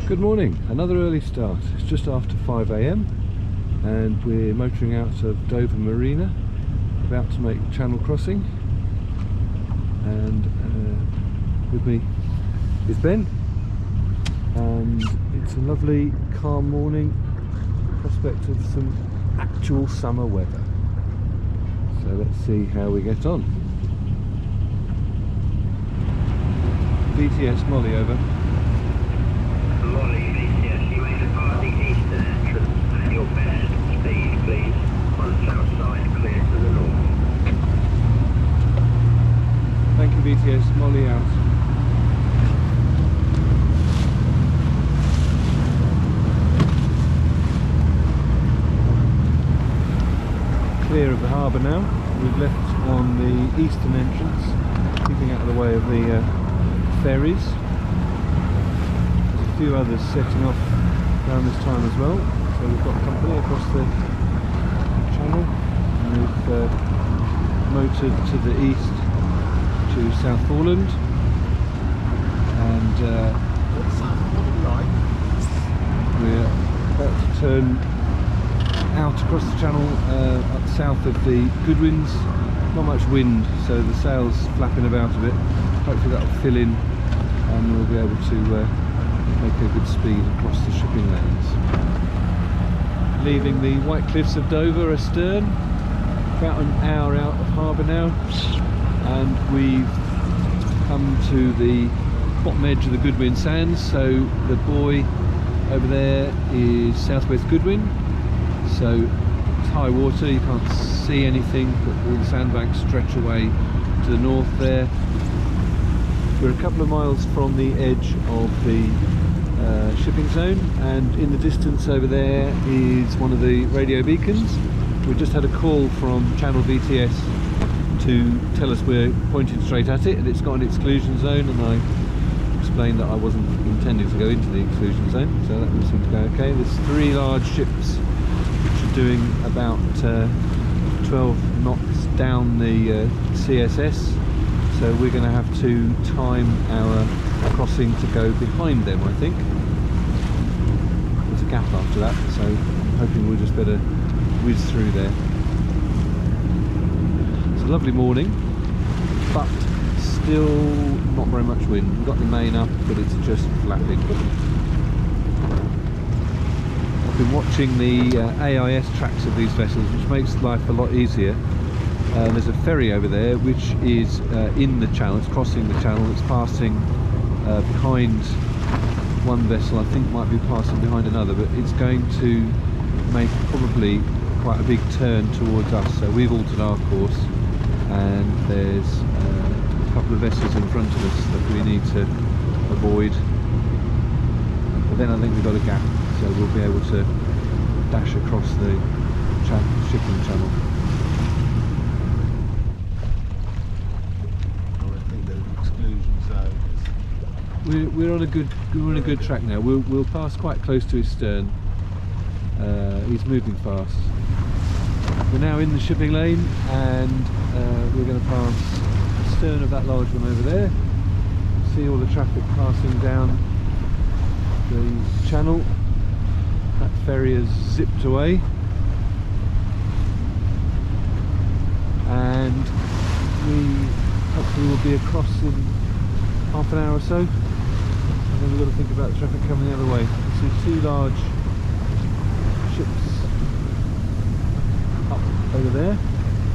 Good morning, another early start. It's just after 5 AM and we're motoring out of Dover Marina, about to make channel crossing, and with me is Ben, and it's a lovely calm morning, prospect of some actual summer weather. So let's see how we get on. VTS Molly, over. Molly, VTS, you may depart the eastern entrance at your best speed, please. On south side, clear to the north. Thank you, VTS Molly, out. Clear of the harbour now. We've left on the eastern entrance, keeping out of the way of the ferries. There's a few others setting off around this time as well, so we've got company across the channel, and we've motored to the east to South Foreland, and we're about to turn out across the channel up south of the Goodwins. Not much wind, so the sail's flapping about a bit. Hopefully that'll fill in and we'll be able to make a good speed across the shipping lanes. Leaving the white cliffs of Dover astern, about an hour out of harbour now, and we've come to the bottom edge of the Goodwin Sands. So the buoy over there is southwest Goodwin, so it's high water, you can't see anything, but all the sandbanks stretch away to the north there. We're a couple of miles from the edge of the shipping zone, and in the distance over there is one of the radio beacons. We just had a call from Channel VTS to tell us we're pointed straight at it, and it's got an exclusion zone, and I explained that I wasn't intending to go into the exclusion zone, so that all seemed to go okay. There's three large ships which are doing about 12 knots down the CSS. So we're going to have to time our crossing to go behind them, I think. There's a gap after that, so I'm hoping we'll just better whiz through there. It's a lovely morning, but still not very much wind. We've got the main up, but it's just flapping. I've been watching the AIS tracks of these vessels, which makes life a lot easier. There's a ferry over there which is in the channel, it's crossing the channel, it's passing behind one vessel, I think might be passing behind another, but it's going to make probably quite a big turn towards us, so we've altered our course, and there's a couple of vessels in front of us that we need to avoid, but then I think we've got a gap, so we'll be able to dash across the shipping channel. We're on a good track now. We'll pass quite close to his stern. He's moving fast. We're now in the shipping lane, and we're going to pass the stern of that large one over there. See all the traffic passing down the channel. That ferry has zipped away, and we hopefully will be across in half an hour or so. And then we've got to think about the traffic coming the other way. See two large ships up over there,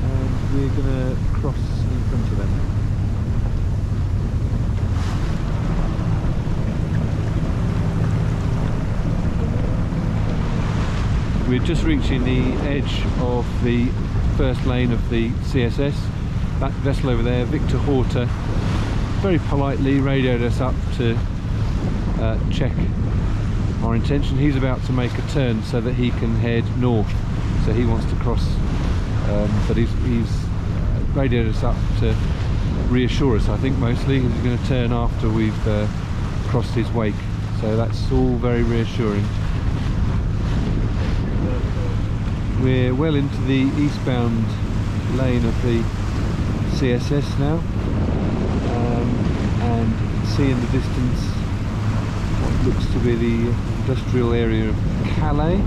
and we're going to cross in front of them. We're just reaching the edge of the first lane of the CSS. That vessel over there, Victor Horter, very politely radioed us up to check our intention. He's about to make a turn so that he can head north, so he wants to cross, but he's radioed us up to reassure us, I think mostly. He's going to turn after we've crossed his wake, so that's all very reassuring. We're well into the eastbound lane of the CSS now, and you can see in the distance what looks to be the industrial area of Calais.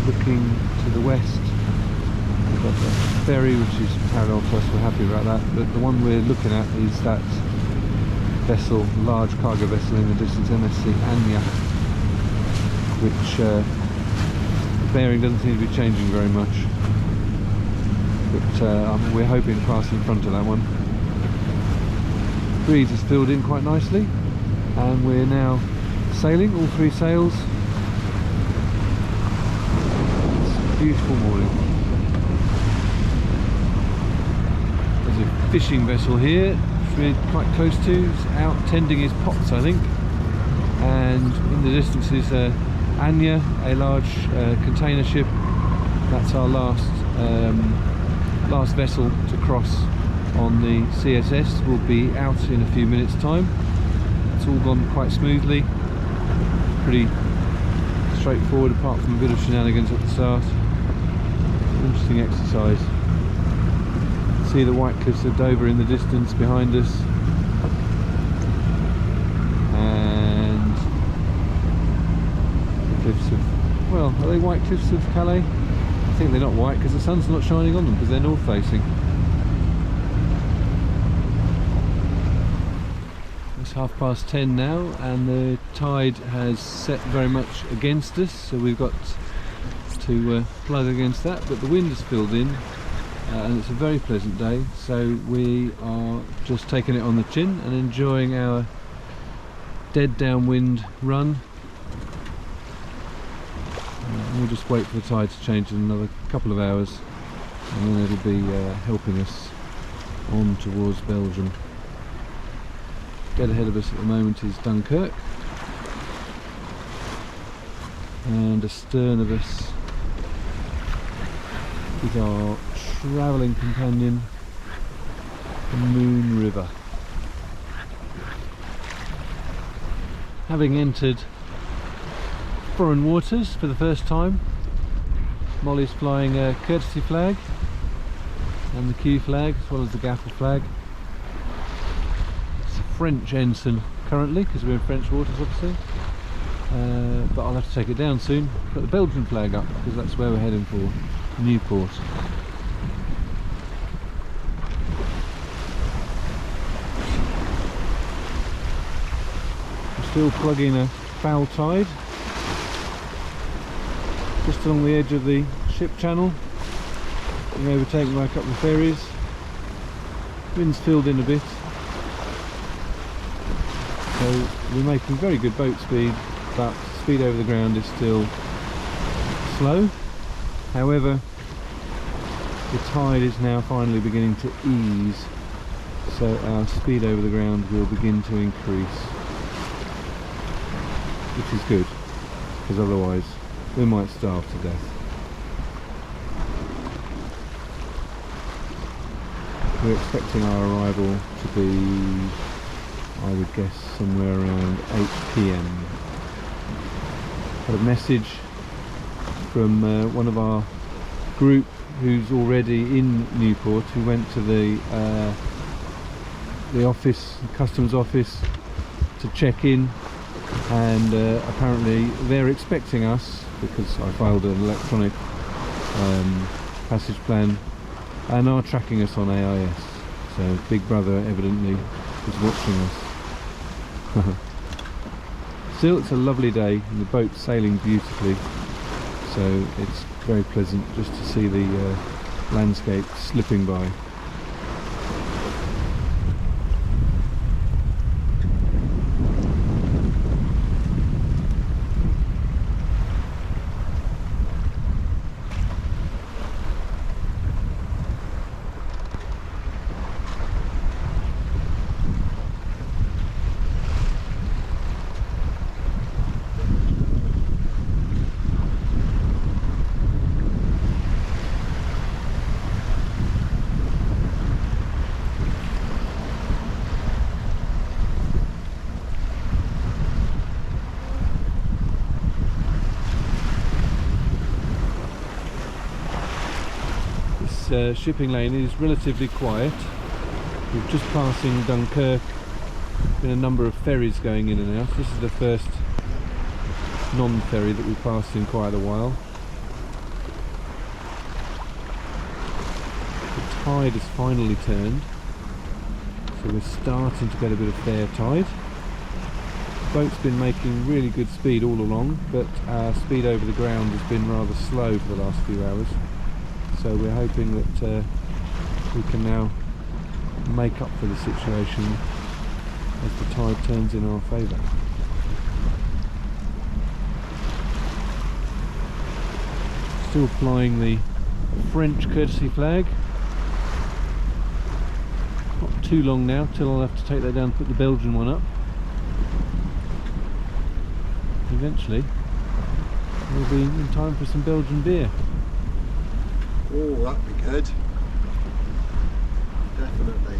Looking to the west, we've got the ferry which is parallel to us, we're happy about that, but the one we're looking at is that vessel, large cargo vessel in the distance, MSC Anya, which the bearing doesn't seem to be changing very much, but we're hoping to pass in front of that one. Breeze is filled in quite nicely, and we're now sailing, all 3 sails. It's a beautiful morning. There's a fishing vessel here, which we're quite close to. It's out tending his pots, I think. And in the distance is Anya, a large container ship. That's our last vessel to cross on the CSS. Will be out in a few minutes' time. It's all gone quite smoothly, pretty straightforward apart from a bit of shenanigans at the start. Interesting exercise. See the white cliffs of Dover in the distance behind us, and the cliffs of, well, are they white cliffs of Calais? I think they're not white because the sun's not shining on them because they're north facing. It's 10:30 now, and the tide has set very much against us, so we've got to plug against that, but the wind has filled in, and it's a very pleasant day, so we are just taking it on the chin and enjoying our dead downwind run. We'll just wait for the tide to change in another couple of hours, and then it'll be helping us on towards Belgium. Dead ahead of us at the moment is Dunkirk, and astern of us is our travelling companion, the Moon River. Having entered foreign waters for the first time, Molly's flying a courtesy flag and the Q flag as well as the gaffer flag. It's a French ensign currently because we're in French waters obviously, but I'll have to take it down soon. Put the Belgian flag up because that's where we're heading for, Nieuwpoort. We're still plugging a foul tide just along the edge of the ship channel, being overtaken by a couple of ferries. Wind's filled in a bit, so we're making very good boat speed, but speed over the ground is still slow. However, the tide is now finally beginning to ease, so our speed over the ground will begin to increase, which is good, because otherwise we might starve to death. We're expecting our arrival to be, I would guess, somewhere around 8 PM. Had a message from one of our group who's already in Nieuwpoort, who went to the office, customs office, to check in, and apparently they're expecting us because I filed an electronic passage plan, and are tracking us on AIS. So Big Brother evidently is watching us. Still, it's a lovely day and the boat's sailing beautifully, so it's very pleasant just to see the landscape slipping by. Shipping lane is relatively quiet. We're just passing Dunkirk been a number of ferries going in and out. This is the first non-ferry that we passed in quite a while. The tide has finally turned, so we're starting to get a bit of fair tide. The boat's been making really good speed all along, but our speed over the ground has been rather slow for the last few hours. So we're hoping that we can now make up for the situation as the tide turns in our favour. Still flying the French courtesy flag. Not too long now till I'll have to take that down and put the Belgian one up. Eventually we'll be in time for some Belgian beer. Oh, that'd be good. Definitely.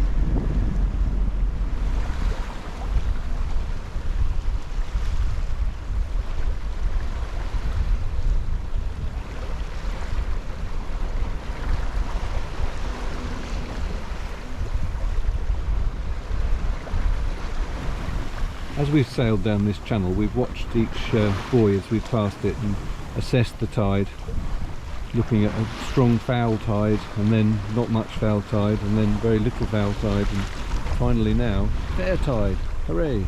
As we've sailed down this channel, we've watched each buoy as we've passed it and assessed the tide, looking at a strong foul tide and then not much foul tide and then very little foul tide, and finally now fair tide. Hooray!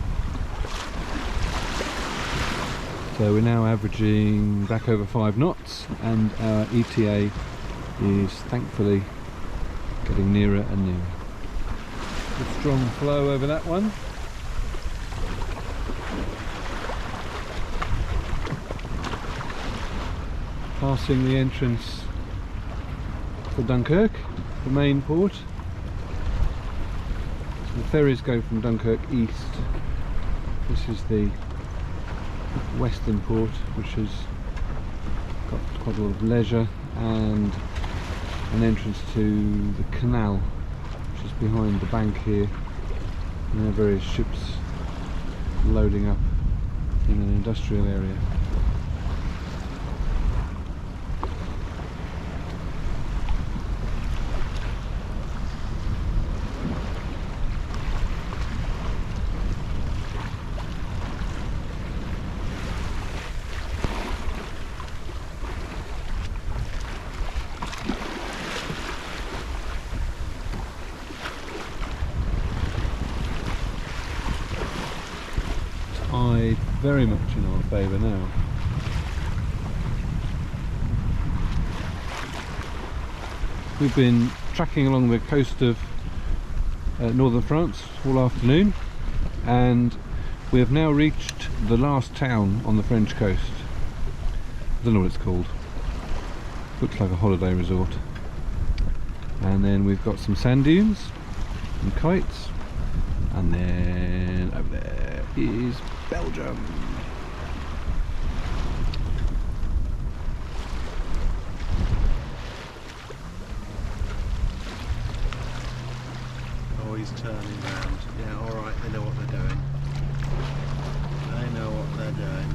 So we're now averaging back over 5 knots and our ETA is thankfully getting nearer and nearer. Good strong flow over that one. Passing the entrance for Dunkirk, the main port. So the ferries go from Dunkirk east. This is the western port, which has got quite a lot of leisure and an entrance to the canal, which is behind the bank here. And there are various ships loading up in an industrial area. Tide very much in our favour now. We've been tracking along the coast of northern France all afternoon, and we have now reached the last town on the French coast. I don't know what it's called. Looks like a holiday resort. And then we've got some sand dunes and kites, and then over there is Belgium. Oh, he's turning round. Yeah, alright, they know what they're doing. They know what they're doing.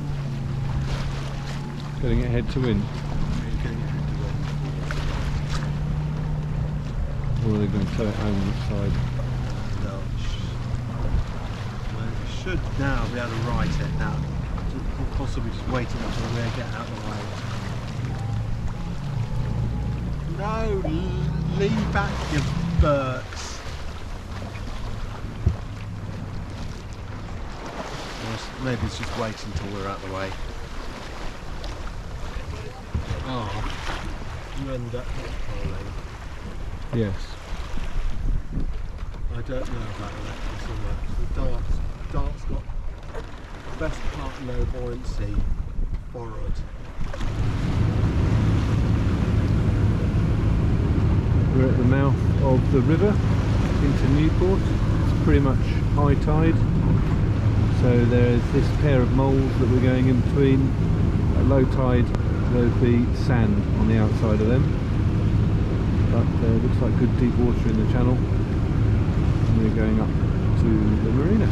Getting it head to wind. He's getting it to Or are they going to tow it home on its side? well, it should now be able to right it now. Possibly just waiting until we get out of the way. No, lean back, you Burks. Maybe it's just waiting until we're out of the way. Oh, you end up falling. Yes. I don't know about that so much. The dart's got the best part low buoyancy forward. We're at the mouth of the river into Nieuwpoort. It's pretty much high tide, so there's this pair of moles that we're going in between. At low tide there'd be sand on the outside of them, but looks like good deep water in the channel, and we're going up to the marina.